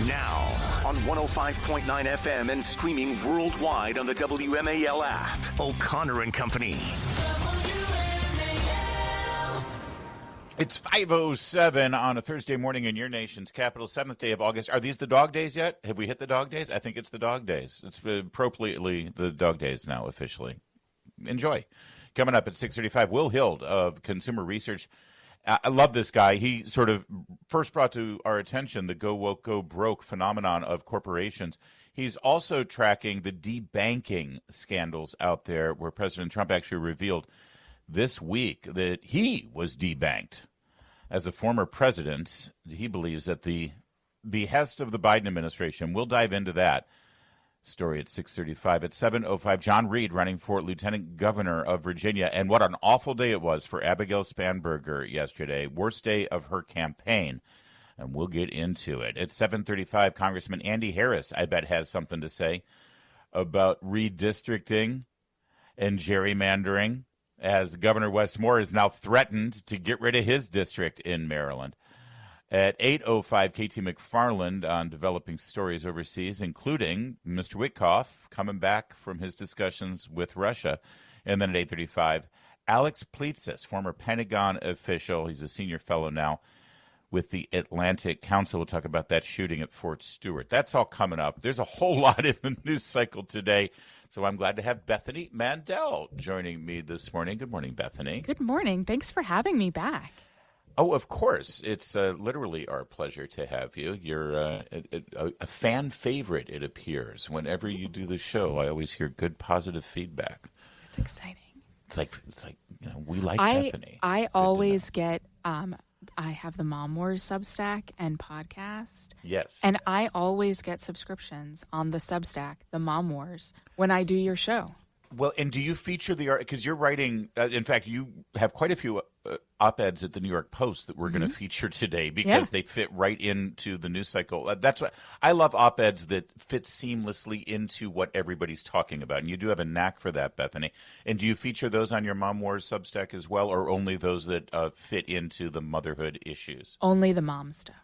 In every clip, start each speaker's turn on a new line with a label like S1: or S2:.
S1: Now, on 105.9 FM and streaming worldwide on the WMAL app, O'Connor and Company.
S2: It's 5:07 on a Thursday morning in your nation's capital, 7th day of August. Are these the dog days yet? Have we hit the dog days? I think it's the dog days. It's appropriately the dog days now, officially. Enjoy. Coming up at 6:35, Will Hild of Consumer Research. I love this guy. He sort of first brought to our attention the go woke, go broke phenomenon of corporations. He's also tracking the debanking scandals out there where President Trump actually revealed this week that he was debanked. As a former president, he believes at the behest of the Biden administration. We'll dive into that story at 6:35. At 7:05, John Reed running for Lieutenant Governor of Virginia. And what an awful day it was for Abigail Spanberger yesterday. Worst day of her campaign. And we'll get into it. At 7:35, Congressman Andy Harris, I bet, has something to say about redistricting and gerrymandering, as Governor Wes Moore is now threatened to get rid of his district in Maryland. At 8:05, KT McFarland on developing stories overseas, including Mr. Witkoff coming back from his discussions with Russia. And then at 8:35, Alex Plitsis, former Pentagon official, he's a senior fellow now with the Atlantic Council. We'll talk about that shooting at Fort Stewart. That's all coming up. There's a whole lot in the news cycle today. So I'm glad to have Bethany Mandel joining me this morning. Good morning, Bethany.
S3: Good morning. Thanks for having me back.
S2: Oh, of course. It's literally our pleasure to have you. You're a fan favorite, it appears. Whenever you do the show, I always hear good, positive feedback.
S3: It's exciting.
S2: It's like we like Bethany.
S3: I always get I have the Mom Wars Substack and podcast.
S2: Yes.
S3: And I always get subscriptions on the Substack, the Mom Wars, when I do your show.
S2: Well, and do you feature the art? Because you're writing, in fact, you have quite a few op-eds at the New York Post that we're going to feature today because they fit right into the news cycle. That's what I love, op-eds that fit seamlessly into what everybody's talking about. And you do have a knack for that, Bethany. And do you feature those on your Mom Wars Substack as well, or only those that fit into the motherhood issues?
S3: Only the mom stuff.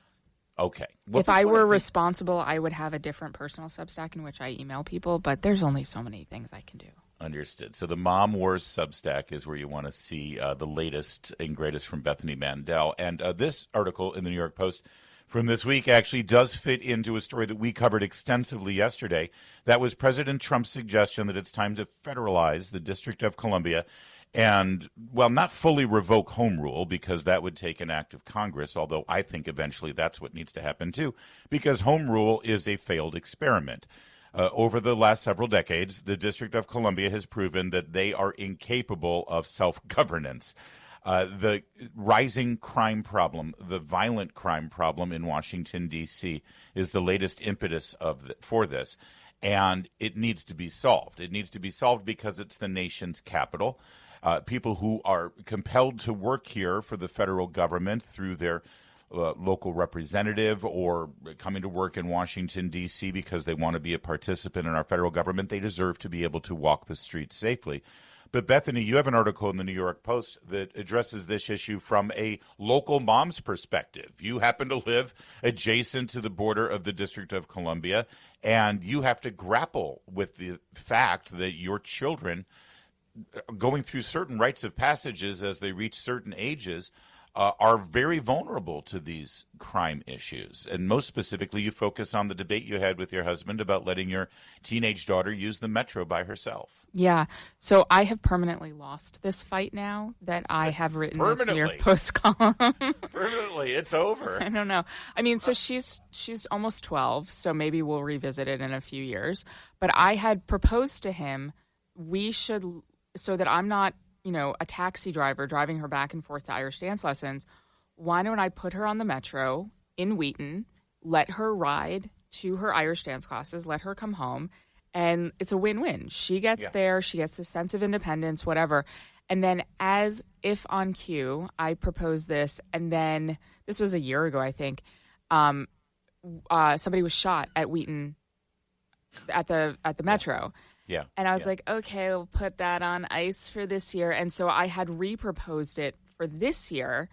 S2: Okay.
S3: Well, if I were responsible, I would have a different personal Substack in which I email people, but there's only so many things I can do.
S2: Understood. So the Mom Wars Substack is where you want to see the latest and greatest from Bethany Mandel. And this article in the New York Post from this week actually does fit into a story that we covered extensively yesterday. That was President Trump's suggestion that it's time to federalize the District of Columbia and, well, not fully revoke home rule, because that would take an act of Congress, although I think eventually that's what needs to happen too, because home rule is a failed experiment. Over the last several decades, the District of Columbia has proven that they are incapable of self-governance. The rising crime problem, the violent crime problem in Washington, D.C., is the latest impetus for this, and it needs to be solved. It needs to be solved because it's the nation's capital. People who are compelled to work here for the federal government through their local representative or coming to work in Washington, D.C. because they want to be a participant in our federal government, they deserve to be able to walk the streets safely. But Bethany, you have an article in the New York Post that addresses this issue from a local mom's perspective. You happen to live adjacent to the border of the District of Columbia, and you have to grapple with the fact that your children going through certain rites of passages as they reach certain ages are very vulnerable to these crime issues. And most specifically, you focus on the debate you had with your husband about letting your teenage daughter use the metro by herself.
S3: Yeah. So I have permanently lost this fight now that I have written this New York Post column.
S2: Permanently. It's over.
S3: I don't know. I mean, so she's almost 12, so maybe we'll revisit it in a few years. But I had proposed to him, we should, so that I'm not a taxi driver driving her back and forth to Irish dance lessons, why don't I put her on the metro in Wheaton, let her ride to her Irish dance classes, let her come home, and it's a win-win. She gets there, she gets the sense of independence, whatever. And then as if on cue, I proposed this, and then this was a year ago, I think, somebody was shot at Wheaton at the metro.
S2: Yeah.
S3: And I was like, okay, we'll put that on ice for this year. And so I had re-proposed it for this year.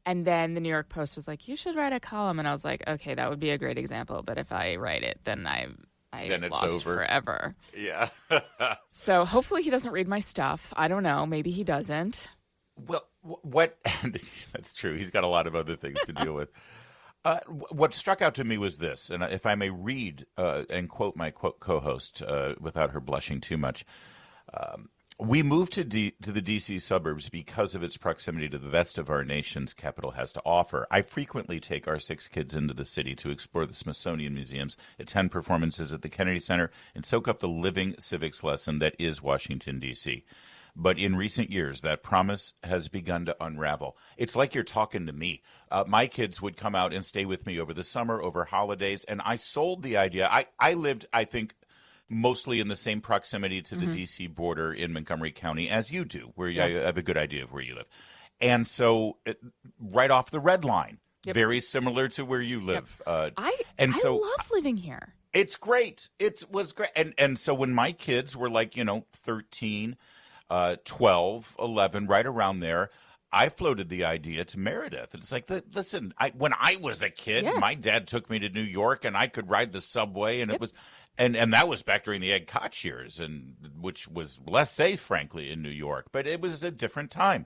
S3: And then the New York Post was like, you should write a column. And I was like, okay, that would be a great example. But if I write it, then
S2: then it's
S3: lost
S2: over
S3: forever.
S2: Yeah.
S3: So hopefully he doesn't read my stuff. I don't know. Maybe he doesn't.
S2: Well, what? That's true. He's got a lot of other things to deal with. What struck out to me was this, and if I may read and quote my co-host without her blushing too much. We moved to the D.C. suburbs because of its proximity to the best of our nation's capital has to offer. I frequently take our 6 kids into the city to explore the Smithsonian museums, attend performances at the Kennedy Center, and soak up the living civics lesson that is Washington, D.C. But in recent years, that promise has begun to unravel. It's like you're talking to me. My kids would come out and stay with me over the summer, over holidays, and I sold the idea. I lived, I think, mostly in the same proximity to the D.C. border in Montgomery County as you do, where I have a good idea of where you live. And so right off the red line, very similar to where you live.
S3: I love living here.
S2: It's great. It was great. And so when my kids were like, 13, 12, 11, right around there, I floated the idea to Meredith. It's like, listen, when I was a kid, my dad took me to New York and I could ride the subway and it was... And that was back during the Ed Koch years, which was less safe, frankly, in New York. But it was a different time.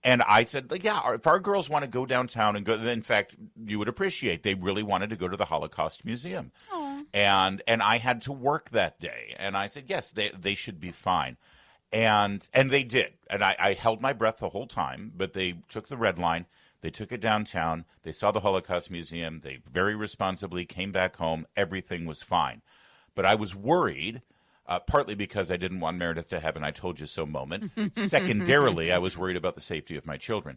S2: And I said, if our girls want to go downtown and go, in fact, you would appreciate, they really wanted to go to the Holocaust Museum. Aww. And I had to work that day. And I said, yes, they should be fine. And they did. And I held my breath the whole time, but they took the red line. They took it downtown. They saw the Holocaust Museum. They very responsibly came back home. Everything was fine. But I was worried, partly because I didn't want Meredith to have an I told you so moment. Secondarily, I was worried about the safety of my children.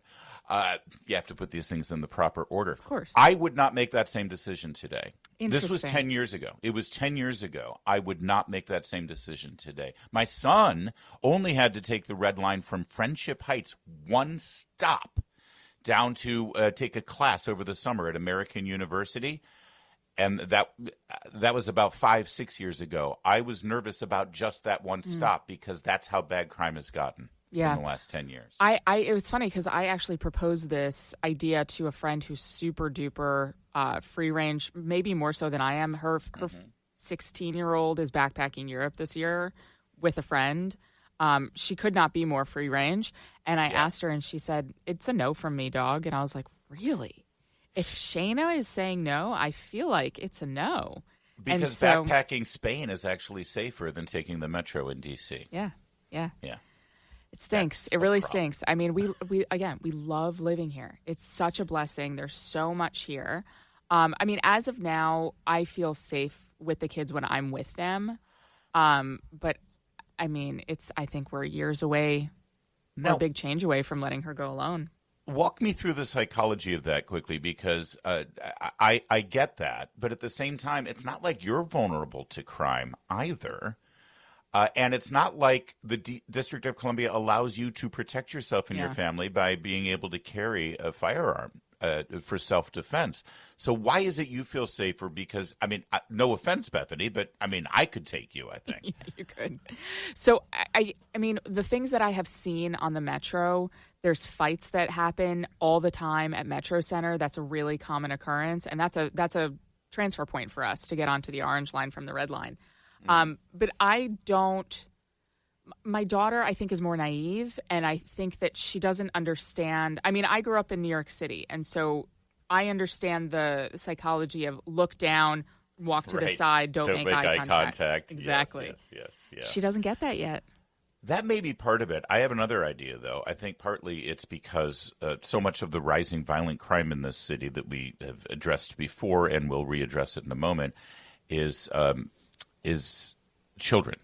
S2: You have to put these things in the proper order.
S3: Of course.
S2: I would not make that same decision today.
S3: Interesting.
S2: This was 10 years ago. It was 10 years ago. I would not make that same decision today. My son only had to take the red line from Friendship Heights, one stop, down to take a class over the summer at American University. And that was about 5-6 years ago. I was nervous about just that one stop because that's how bad crime has gotten in the last 10 years.
S3: It was funny because I actually proposed this idea to a friend who's super duper free range, maybe more so than I am. Her 16-year-old is backpacking Europe this year with a friend. She could not be more free range. And I asked her and she said, it's a no from me, dog. And I was like, really? If Shayna is saying no, I feel like it's a no.
S2: Because backpacking Spain is actually safer than taking the metro in D.C.
S3: Yeah.
S2: It
S3: stinks. It really stinks. I mean, we love living here. It's such a blessing. There's so much here. I mean, as of now, I feel safe with the kids when I'm with them. But, I mean, I think we're years away, or a big change away from letting her go alone.
S2: Walk me through the psychology of that quickly, because I get that, but at the same time, it's not like you're vulnerable to crime either, and it's not like the District of Columbia allows you to protect yourself and your family by being able to carry a firearm for self-defense. So why is it you feel safer? Because, I mean, no offense, Bethany, but, I mean, I could take you, I think.
S3: Yeah, you could. So, I mean, the things that I have seen on the Metro, there's fights that happen all the time at Metro Center. That's a really common occurrence, and that's a transfer point for us to get onto the orange line from the red line. But I don't... My daughter, I think, is more naive, and I think that she doesn't understand. I mean, I grew up in New York City, and so I understand the psychology of look down, walk to the side, don't make eye contact. Exactly.
S2: Yes.
S3: She doesn't get that yet.
S2: That may be part of it. I have another idea, though. I think partly it's because so much of the rising violent crime in this city that we have addressed before and will readdress it in a moment is children.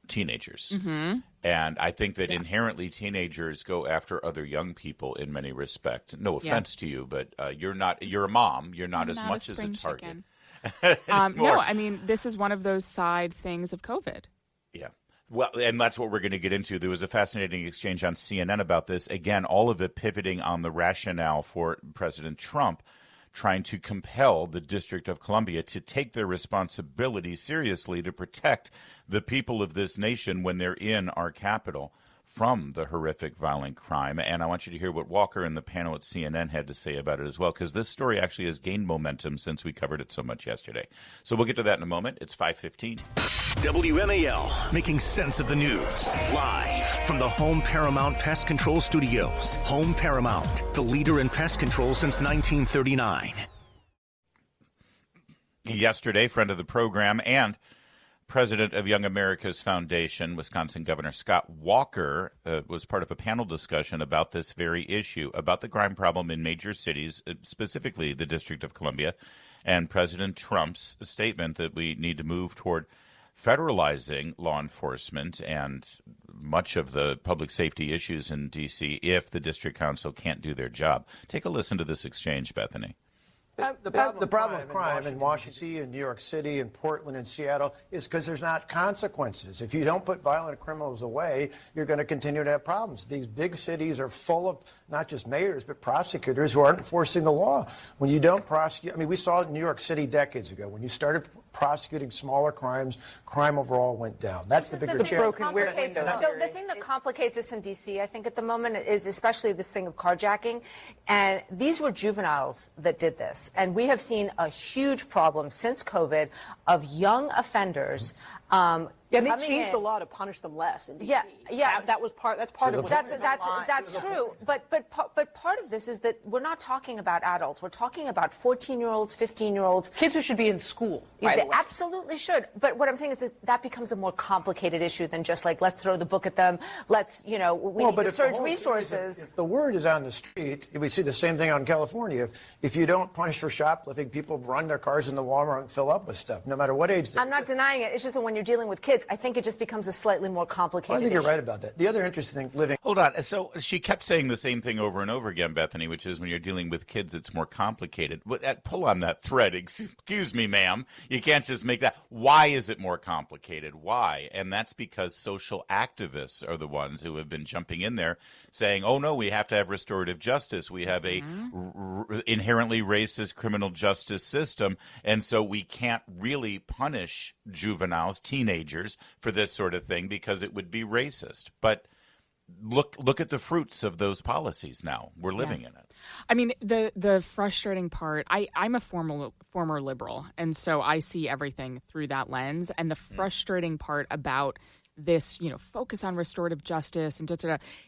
S2: Teenagers. Mm-hmm. And I think that inherently teenagers go after other young people in many respects. No offense to you, but you're a mom. You're not as much as a target.
S3: No, I mean, this is one of those side things of COVID.
S2: Yeah. Well, and that's what we're going to get into. There was a fascinating exchange on CNN about this. Again, all of it pivoting on the rationale for President Trump trying to compel the District of Columbia to take their responsibility seriously to protect the people of this nation when they're in our capital from the horrific violent crime. And I want you to hear what Walker and the panel at CNN had to say about it as well, because this story actually has gained momentum since we covered it so much yesterday. So we'll get to that in a moment. It's 5:15.
S1: WMAL, making sense of the news. Live from the Home Paramount Pest Control Studios. Home Paramount, the leader in pest control since 1939.
S2: Yesterday, friend of the program and president of Young America's Foundation, Wisconsin Governor Scott Walker, was part of a panel discussion about this very issue, about the crime problem in major cities, specifically the District of Columbia, and President Trump's statement that we need to move toward federalizing law enforcement and much of the public safety issues in D.C. if the district council can't do their job. Take a listen to this exchange, Bethany.
S4: The problem with crime in Washington and New York City and Portland and Seattle is because there's not consequences. If you don't put violent criminals away, you're going to continue to have problems. These big cities are full of not just mayors, but prosecutors who aren't enforcing the law. When you don't prosecute, I mean, we saw it in New York City decades ago. When you started prosecuting smaller crimes, crime overall went down. That's the bigger challenge.
S5: The thing that complicates this in D.C., I think, at the moment is especially this thing of carjacking. And these were juveniles that did this. And we have seen a huge problem since COVID of young offenders.
S6: Yeah, and they changed the law to punish them less in D.C.
S5: Yeah.
S6: That's part of what
S5: that's true. But part of this is that we're not talking about adults. We're talking about 14-year-olds, 15-year-olds.
S6: Kids who should be in school. They
S5: absolutely should. But what I'm saying is that becomes a more complicated issue than just like, let's throw the book at them. Let's, we need to surge resources.
S4: If the word is on the street, we see the same thing out in California. If you don't punish for shoplifting, people run their cars into Walmart and fill up with stuff, no matter what age they're.
S5: I'm not denying it. It's just that when you're dealing with kids, I think it just becomes a slightly more complicated
S4: I think
S5: issue.
S4: you're right about that. The other interesting thing,
S2: Hold on. So she kept saying the same thing over and over again, Bethany, which is when you're dealing with kids, it's more complicated. Pull on that thread. Excuse me, ma'am. You can't just make that. Why is it more complicated? Why? And that's because social activists are the ones who have been jumping in there saying, oh, no, we have to have restorative justice. We have a inherently racist criminal justice system, and so we can't really punish juveniles, teenagers, for this sort of thing because it would be racist. But look at the fruits of those policies now. We're living in it.
S3: I mean, the frustrating part, I'm a former liberal, and so I see everything through that lens. And the frustrating part about this, focus on restorative justice and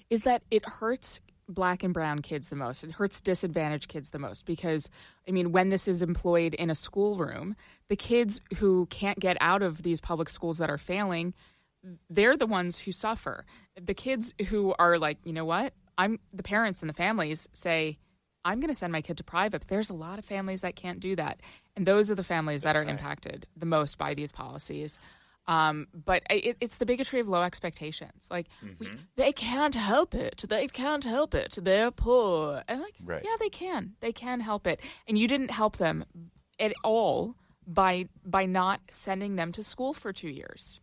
S3: is that it hurts Black and brown kids the most. It hurts disadvantaged kids the most because, I mean, when this is employed in a schoolroom, the kids who can't get out of these public schools that are failing, they're the ones who suffer. The kids who are like, you know what? The parents and the families say, I'm going to send my kid to private. But there's a lot of families that can't do that. And those are the families that are impacted the most by these policies. But it's the bigotry of low expectations. Like, they can't help it. They can't help it. They're poor. And yeah, they can. They can help it. And you didn't help them at all by not sending them to school for 2 years.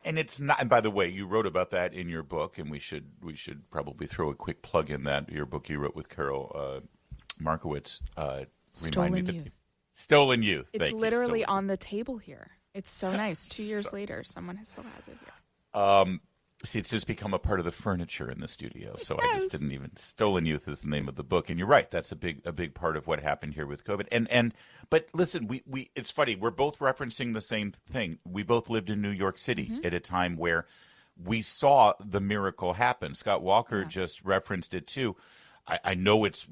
S2: And it's not. And by the way, you wrote about that in your book, and we should probably throw a quick plug in that your book you wrote with Carol Markowitz.
S3: Stolen Youth.
S2: Stolen Youth.
S3: It's literally on the table here. It's so nice. 2 years later, someone still has it here.
S2: See, it's just become a part of the furniture in the studio. So I just didn't even. Stolen Youth is the name of the book, and you're right. That's a big part of what happened here with COVID. But listen, we it's funny. We're both referencing the same thing. We both lived in New York City at a time where we saw the miracle happen. Scott Walker just referenced it too. I know it's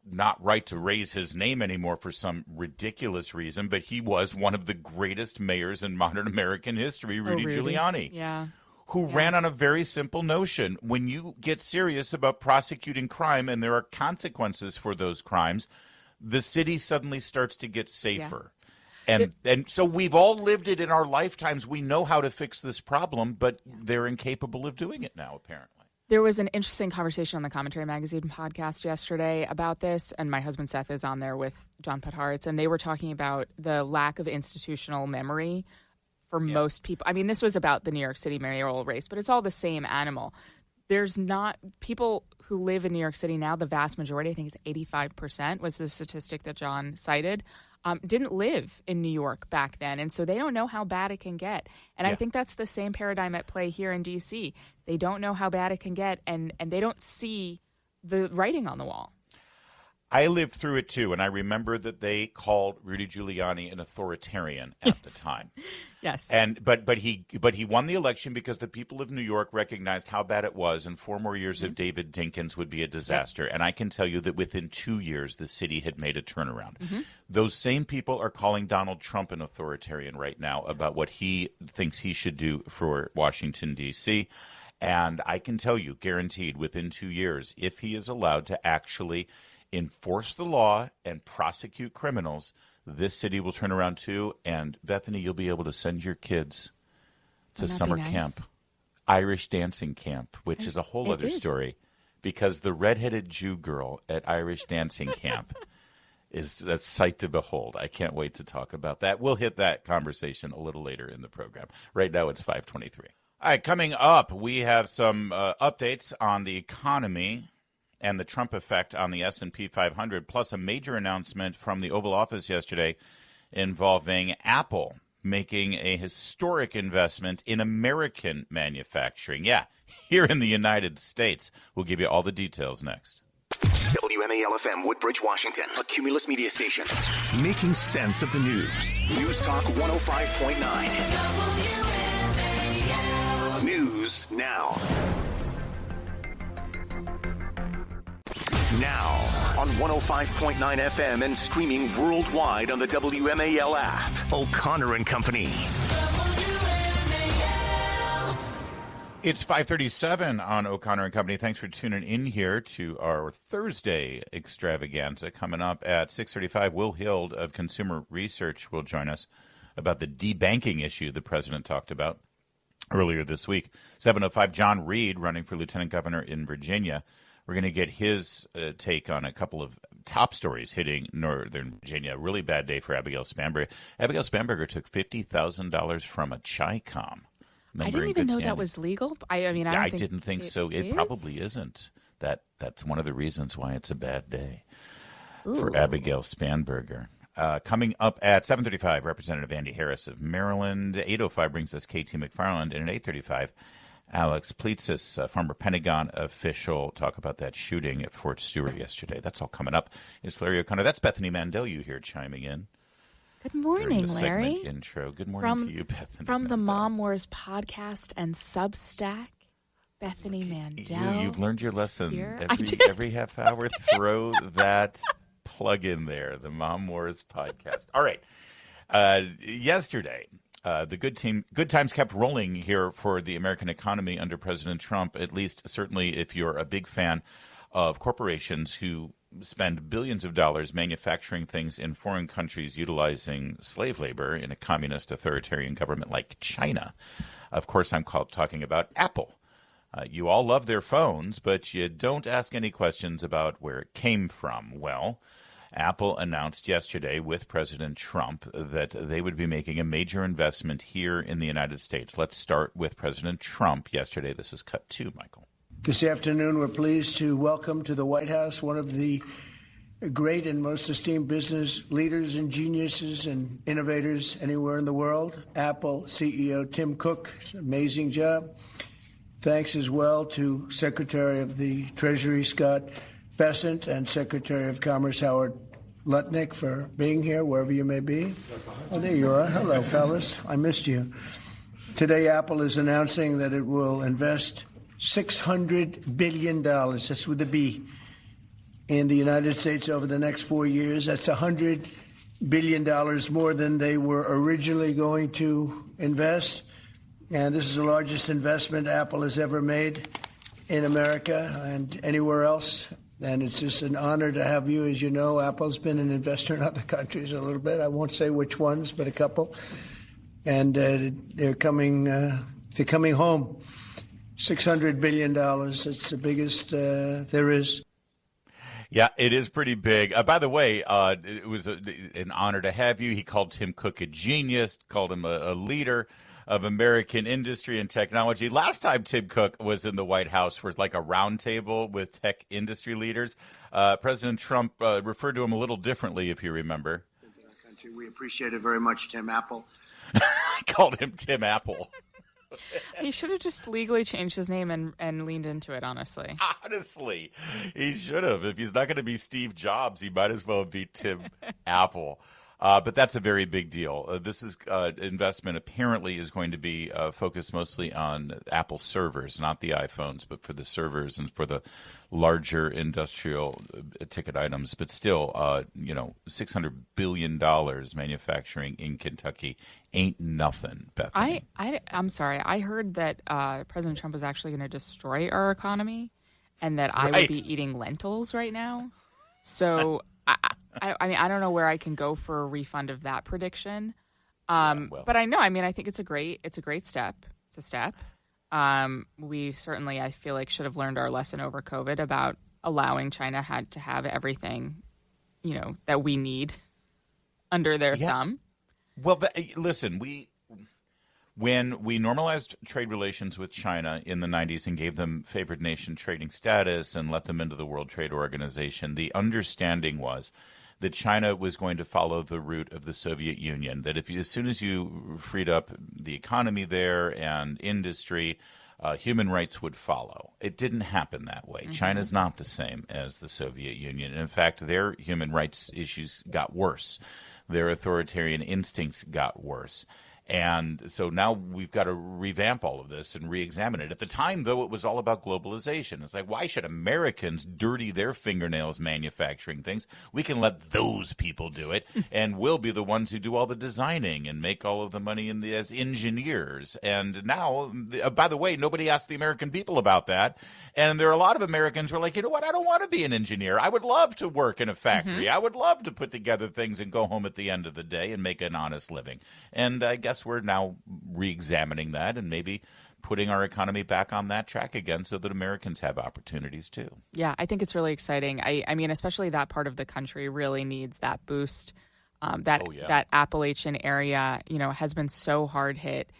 S2: not right to raise his name anymore for some ridiculous reason, but he was one of the greatest mayors in modern American history, Rudy Giuliani.
S3: Yeah.
S2: Who ran on a very simple notion. When you get serious about prosecuting crime and there are consequences for those crimes, the city suddenly starts to get safer. Yeah. And so we've all lived it in our lifetimes. We know how to fix this problem, but they're incapable of doing it now, apparently.
S3: There was an interesting conversation on the Commentary Magazine podcast yesterday about this, and my husband Seth is on there with John Podhoretz, and they were talking about the lack of institutional memory for most people. I mean, this was about the New York City mayoral race, but it's all the same animal. There's not people who live in New York City now, the vast majority, I think it's 85%, was the statistic that John cited, didn't live in New York back then, and so they don't know how bad it can get. And I think that's the same paradigm at play here in D.C. They don't know how bad it can get, and they don't see the writing on the wall.
S2: I lived through it too, and I remember that they called Rudy Giuliani an authoritarian at the time.
S3: Yes.
S2: And but he won the election because the people of New York recognized how bad it was, and 4 more years of David Dinkins would be a disaster. And I can tell you that within 2 years, the city had made a turnaround. Those same people are calling Donald Trump an authoritarian right now about what he thinks he should do for Washington, D.C., and I can tell you, guaranteed, within 2 years, if he is allowed to actually enforce the law and prosecute criminals, this city will turn around too. And Bethany, you'll be able to send your kids to summer camp, Irish dancing camp, which is a whole other story, because the redheaded Jew girl at Irish dancing camp is a sight to behold. I can't wait to talk about that. We'll hit that conversation a little later in the program. Right now it's 5:23. All right, coming up, we have some updates on the economy and the Trump effect on the S&P 500, plus a major announcement from the Oval Office yesterday involving Apple making a historic investment in American manufacturing. Yeah, here in the United States. We'll give you all the details next.
S1: WMAL-FM, Woodbridge, Washington, a Cumulus media station. Making sense of the news. News Talk 105.9. News now. Now on 105.9 FM and streaming worldwide on the WMAL app. O'Connor and Company.
S2: It's 5:37 on O'Connor and Company. Thanks for tuning in here to our Thursday extravaganza. Coming up at 6:35, Will Hild of Consumer Research will join us about the debanking issue the president talked about earlier this week. 7:05, John Reed, running for lieutenant governor in Virginia. We're going to get his take on a couple of top stories hitting Northern Virginia. A really bad day for Abigail Spanberger. Abigail Spanberger took $50,000 from a Chi-Com.
S3: I didn't even know that was legal. I
S2: didn't think so. It probably isn't. That's one of the reasons why it's a bad day for Abigail Spanberger. Coming up at 7:35, Representative Andy Harris of Maryland. 8:05 brings us KT McFarland. And at 8:35, Alex Pleitsis, former Pentagon official, talk about that shooting at Fort Stewart yesterday. That's all coming up. It's Larry O'Connor. That's Bethany Mandel you hear chiming in.
S3: Good morning, Larry.
S2: Intro. Good morning to you, Bethany.
S3: From the Mom Wars podcast and Substack, Bethany Mandel.
S2: You've learned your lesson. Every half hour, throw that plug in there, the Mom Wars podcast. All right. Yesterday, the good times kept rolling here for the American economy under President Trump, at least certainly if you're a big fan of corporations who spend billions of dollars manufacturing things in foreign countries utilizing slave labor in a communist authoritarian government like China. Of course, I'm talking about Apple. You all love their phones, but you don't ask any questions about where it came from. Well, Apple announced yesterday with President Trump that they would be making a major investment here in the United States. Let's start with President Trump yesterday. This is cut 2, Michael.
S7: This afternoon, we're pleased to welcome to the White House one of the great and most esteemed business leaders and geniuses and innovators anywhere in the world, Apple CEO Tim Cook. It's an amazing job. Thanks as well to Secretary of the Treasury Scott Bessent and Secretary of Commerce Howard Lutnick for being here, wherever you may be. Oh, there you are. Hello, fellas. I missed you. Today, Apple is announcing that it will invest $600 billion, that's with a B, in the United States over the next 4 years. That's $100 billion more than they were originally going to invest. And this is the largest investment Apple has ever made in America and anywhere else. And it's just an honor to have you. As you know, Apple's been an investor in other countries a little bit. I won't say which ones, but a couple. And they're coming home. $600 billion. It's the biggest there is.
S2: Yeah, it is pretty big. By the way, it was an honor to have you. He called Tim Cook a genius, called him a leader of American industry and technology. Last time Tim Cook was in the White House for like a roundtable with tech industry leaders, President Trump referred to him a little differently, if you remember.
S7: We appreciate it very much, Tim Apple.
S2: I called him Tim Apple.
S3: He should have just legally changed his name and leaned into it, honestly.
S2: Honestly, he should have. If he's not going to be Steve Jobs, he might as well be Tim Apple. But that's a very big deal. This is investment apparently is going to be focused mostly on Apple servers, not the iPhones, but for the servers and for the larger industrial ticket items. But still, $600 billion manufacturing in Kentucky ain't nothing, Bethany.
S3: I'm sorry. I heard that President Trump was actually going to destroy our economy and that I would be eating lentils right now. So I mean, I don't know where I can go for a refund of that prediction. But I know, I think it's a great step. It's a step. We certainly, I feel like, should have learned our lesson over COVID about allowing China to have everything, that we need under their thumb.
S2: Well, listen, when we normalized trade relations with China in the 90s and gave them favored nation trading status and let them into the World Trade Organization, the understanding was that China was going to follow the route of the Soviet Union, that as soon as you freed up the economy there and industry, human rights would follow. It didn't happen that way. Mm-hmm. China's not the same as the Soviet Union. In fact, their human rights issues got worse. Their authoritarian instincts got worse. And so now we've got to revamp all of this and re-examine it. At the time, though, it was all about globalization. It's like, why should Americans dirty their fingernails manufacturing things? We can let those people do it, and we'll be the ones who do all the designing and make all of the money as engineers. And now, by the way, nobody asked the American people about that. And there are a lot of Americans who are like, you know what, I don't want to be an engineer. I would love to work in a factory. I would love to put together things and go home at the end of the day and make an honest living. And I guess we're now re-examining that and maybe putting our economy back on that track again so that Americans have opportunities too.
S3: Yeah, I think it's really exciting. I mean, especially that part of the country really needs that boost. That Appalachian area, has been so hard hit,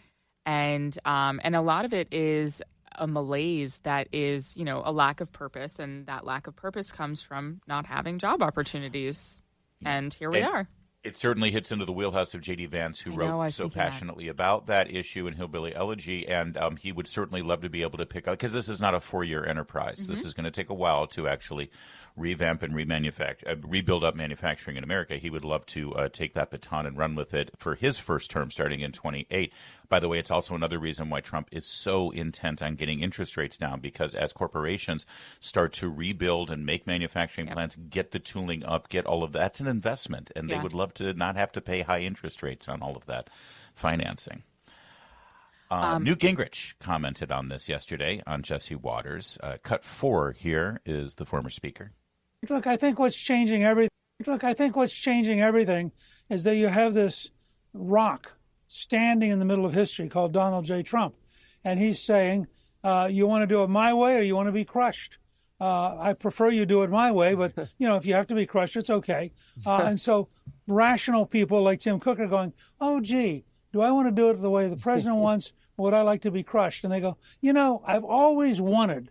S3: and a lot of it is a malaise that is, a lack of purpose, and that lack of purpose comes from not having job opportunities. And here we are.
S2: It certainly hits into the wheelhouse of J.D. Vance, who wrote so passionately about that issue in Hillbilly Elegy, and he would certainly love to be able to pick up, because this is not a 4-year enterprise. Mm-hmm. This is going to take a while to actually revamp and rebuild up manufacturing in America. He would love to take that baton and run with it for his first term starting in 2028. By the way, it's also another reason why Trump is so intent on getting interest rates down, because as corporations start to rebuild and make manufacturing plants, get the tooling up, get all of that, that's an investment, and they would love to not have to pay high interest rates on all of that financing. Newt Gingrich commented on this yesterday on Jesse Waters. Cut 4 here is the former speaker.
S8: Look, I think what's changing everything is that you have this rock standing in the middle of history called Donald J. Trump. And he's saying, you want to do it my way or you want to be crushed? I prefer you do it my way, but, if you have to be crushed, it's okay. And so rational people like Tim Cook are going, oh, gee, do I want to do it the way the president wants, or would I like to be crushed? And they go, I've always wanted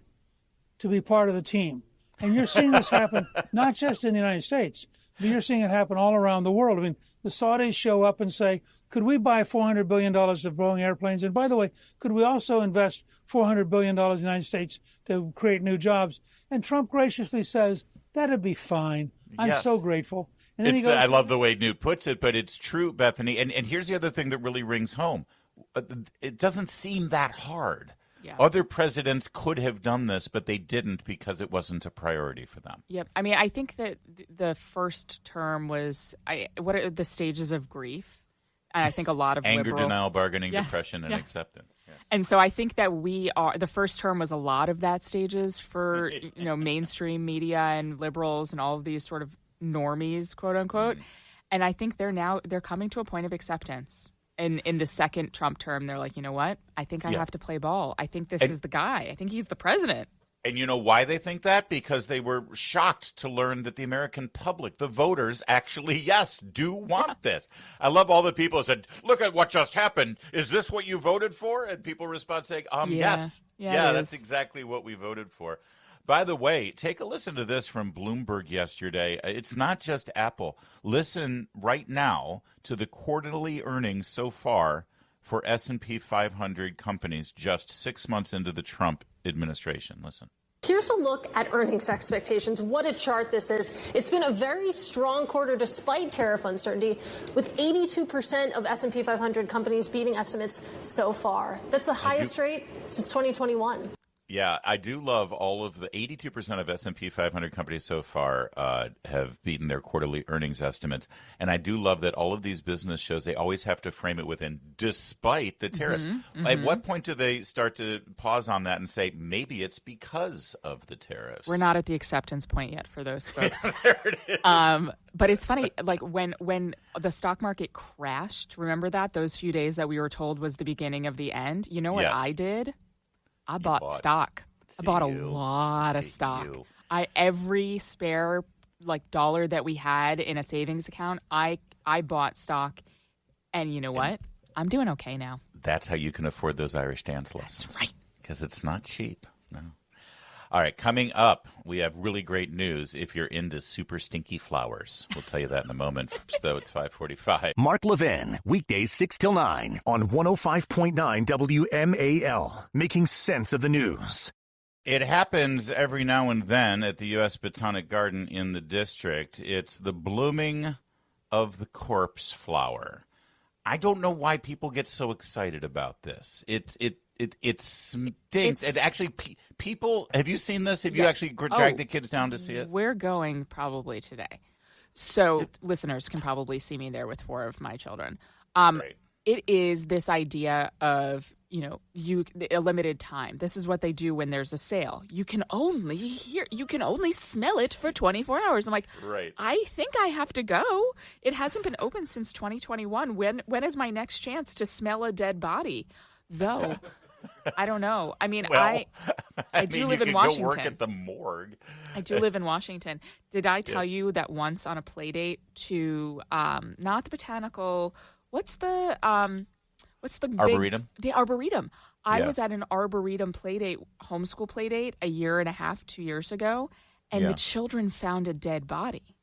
S8: to be part of the team. And you're seeing this happen not just in the United States, but you're seeing it happen all around the world. I mean, the Saudis show up and say, could we buy $400 billion of Boeing airplanes? And by the way, could we also invest $400 billion in the United States to create new jobs? And Trump graciously says, that'd be fine. I'm so grateful. And then he goes,
S2: I love the way Newt puts it, but it's true, Bethany. And here's the other thing that really rings home. It doesn't seem that hard. Yeah. Other presidents could have done this, but they didn't because it wasn't a priority for them.
S3: Yep. I mean, I think that the first term was what are the stages of grief? And I think a lot of
S2: anger,
S3: liberals,
S2: denial, bargaining, depression, and acceptance. Yes.
S3: And so I think that the first term was a lot of that stages for mainstream media and liberals and all of these sort of normies, quote unquote. And I think they're coming to a point of acceptance. In the second Trump term, they're like, you know what? I think I have to play ball. I think this is the guy. I think he's the president.
S2: And you know why they think that? Because they were shocked to learn that the American public, the voters, actually, do want this. I love all the people who said, look at what just happened. Is this what you voted for? And people respond saying, yes. Yeah, that's exactly what we voted for. By the way, take a listen to this from Bloomberg yesterday. It's not just Apple. Listen right now to the quarterly earnings so far for S&P 500 companies just 6 months into the Trump administration. Listen.
S9: Here's a look at earnings expectations. What a chart this is. It's been a very strong quarter despite tariff uncertainty, with 82% of S&P 500 companies beating estimates so far. That's the highest rate since 2021.
S2: Yeah, I do love all of the 82% of S&P 500 companies so far have beaten their quarterly earnings estimates. And I do love that all of these business shows, they always have to frame it within despite the tariffs. At what point do they start to pause on that and say, maybe it's because of the tariffs?
S3: We're not at the acceptance point yet for those folks.
S2: There it is.
S3: But it's funny, like when the stock market crashed, remember that? Those few days that we were told was the beginning of the end? You know what I did? I bought stock. I bought a lot of stock. Every spare dollar that we had in a savings account, I bought stock. And you know what? I'm doing okay now.
S2: That's how you can afford those Irish dance lessons.
S3: That's right.
S2: Because it's not cheap. No. All right, coming up, we have really great news if you're into super stinky flowers. We'll tell you that in a moment. First, though, it's 5:45.
S1: Mark Levin, weekdays 6 till 9 on 105.9 WMAL, making sense of the news.
S2: It happens every now and then at the U.S. Botanic Garden in the district. It's the blooming of the corpse flower. I don't know why people get so excited about this. It stinks. And actually, people, have you seen this? Have you actually dragged the kids down to see it?
S3: We're going probably today. So listeners can probably see me there with 4 of my children. It is this idea of, a limited time. This is what they do when there's a sale. You can only smell it for 24 hours. I'm like, I think I have to go. It hasn't been open since 2021. When is my next chance to smell a dead body? Though, I don't know. I mean, I do live in Washington.
S2: Go work at the morgue.
S3: I do live in Washington. Did I tell you that once on a play date to not the botanical? What's the
S2: Arboretum?
S3: The Arboretum. I was at an Arboretum play date, homeschool play date, 1.5 years, 2 years ago, and the children found a dead body.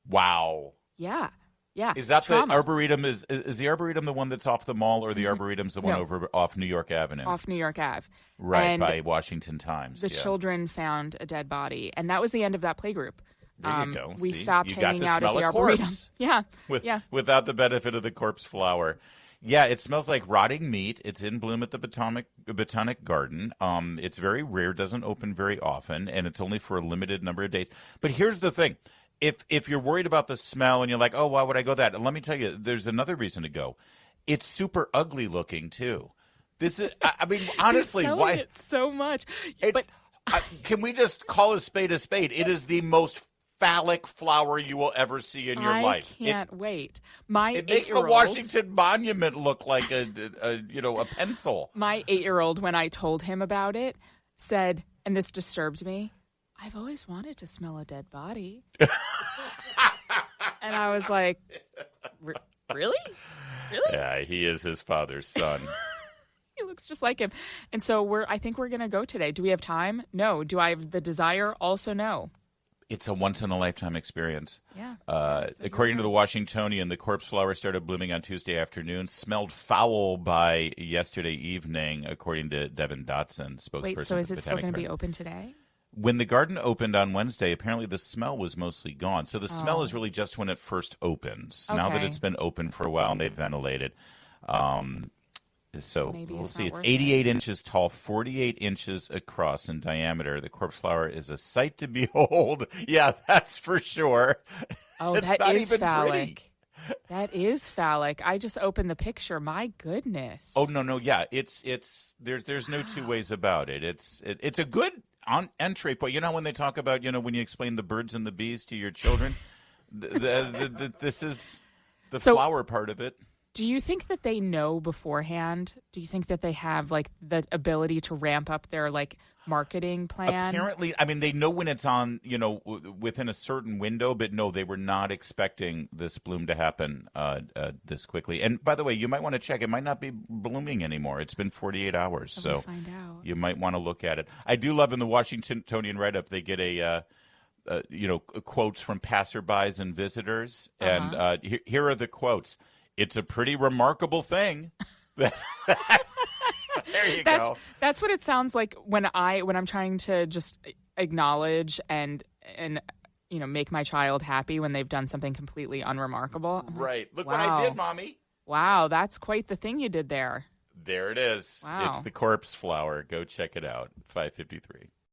S2: Wow.
S3: Yeah. Yeah.
S2: Is that the Arboretum? Is the Arboretum the one that's off the mall, or the Arboretum's the one over off New York Avenue?
S3: Off New York Ave.
S2: Right,
S3: and
S2: by Washington Times.
S3: The children found a dead body, and that was the end of that playgroup.
S2: There you go.
S3: We stopped hanging out at the Arboretum.
S2: Yeah. Without the benefit of the corpse flower. Yeah, it smells like rotting meat. It's in bloom at the Botanic Garden. It's very rare, doesn't open very often, and it's only for a limited number of days. But here's the thing. If you're worried about the smell and you're like, oh, why would I go that? And let me tell you, there's another reason to go. It's super ugly looking, too. This is, I mean, honestly,
S3: you're
S2: why?
S3: It so much. But
S2: can we just call a spade a spade? It is the most phallic flower you will ever see in your life.
S3: I can't wait.
S2: It makes the Washington Monument look like a pencil.
S3: My 8-year-old, when I told him about it, said, and this disturbed me, I've always wanted to smell a dead body. And I was like, really? Really?
S2: Yeah, he is his father's son.
S3: He looks just like him. And so I think we're going to go today. Do we have time? No. Do I have the desire? Also, no.
S2: It's a once-in-a-lifetime experience.
S3: Yeah.
S2: According to the Washingtonian, the corpse flower started blooming on Tuesday afternoon, smelled foul by yesterday evening, according to Devin Dotson, spokesperson.
S3: Wait, so is
S2: for
S3: it still going to
S2: Botanic
S3: be open today?
S2: When the garden opened on Wednesday, apparently the smell was mostly gone. So the smell is really just when it first opens. Okay. Now that it's been open for a while and they've ventilated. So we'll see. It's 88 inches tall, 48 inches across in diameter. The corpse flower is a sight to behold. Yeah, that's for sure.
S3: Oh, that is phallic. That is phallic. I just opened the picture. My goodness.
S2: Oh, no. Yeah, it's there's no two ways about it. It's a good entry point. You know, when they talk about, when you explain the birds and the bees to your children, this is the flower part of it.
S3: Do you think that they know beforehand? Do you think that they have like the ability to ramp up their like marketing plan?
S2: Apparently, I mean, they know when it's on, within a certain window, but no, they were not expecting this bloom to happen this quickly. And by the way, you might want to check. It might not be blooming anymore. It's been 48 hours, so
S3: find out.
S2: You might want to look at it. I do love in the Washingtonian write-up, they get quotes from passerbys and visitors. And here are the quotes. It's a pretty remarkable thing. There you go.
S3: That's what it sounds like when I'm trying to just acknowledge and make my child happy when they've done something completely unremarkable.
S2: Right. Look what I did, Mommy.
S3: Wow, that's quite the thing you did there.
S2: There it is.
S3: Wow.
S2: It's the corpse flower. Go check it out. 5:53.